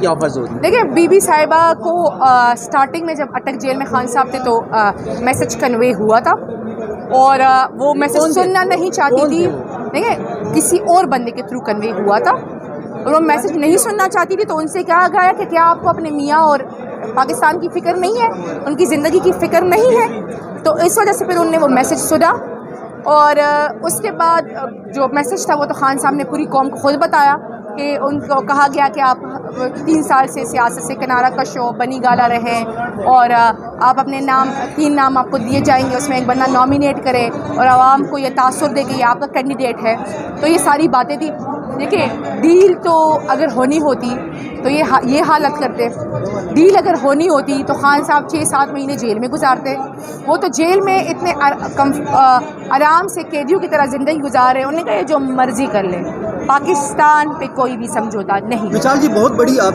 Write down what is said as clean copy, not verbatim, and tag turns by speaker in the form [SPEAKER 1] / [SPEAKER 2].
[SPEAKER 1] Offers ہوتی ہیں؟
[SPEAKER 2] دیکھیں بی بی صاحبہ کو سٹارٹنگ میں جب اٹک جیل میں خان صاحب تھے تو میسج کنوے ہوا تھا اور وہ میسج سننا نہیں چاہتی تھی. دیکھیں کسی اور بندے کے تھرو کنوے ہوا تھا اور وہ میسج نہیں سننا چاہتی تھی, تو ان سے کہا گیا کہ کیا آپ کو اپنے میاں اور پاکستان کی فکر نہیں ہے, ان کی زندگی کی فکر نہیں ہے. تو اس وجہ سے پھر انہوں نے وہ میسج سنا اور اس کے بعد جو میسج تھا وہ تو خان صاحب نے پوری قوم کو خود بتایا کہ ان کو کہا گیا کہ آپ 3 سال سے سیاست سے کنارہ کش ہو, بنی گالا رہیں اور آپ اپنے نام 3 نام آپ کو دیے جائیں گے, اس میں ایک بندہ نامینیٹ کرے اور عوام کو یہ تاثر دے کہ یہ آپ کا کینڈیڈیٹ ہے. تو یہ ساری باتیں تھی. دیکھیں ڈیل تو اگر ہونی ہوتی تو یہ حالت کرتے, ڈیل اگر ہونی ہوتی تو خان صاحب 6-7 مہینے جیل میں گزارتے. وہ تو جیل میں اتنے آرام سے قیدیوں کی طرح زندگی گزار رہے ہیں. انہوں نے کہا جو مرضی کر لیں, پاکستان پہ کوئی بھی سمجھوتا نہیں.
[SPEAKER 1] وشال جی بہت بڑی آپ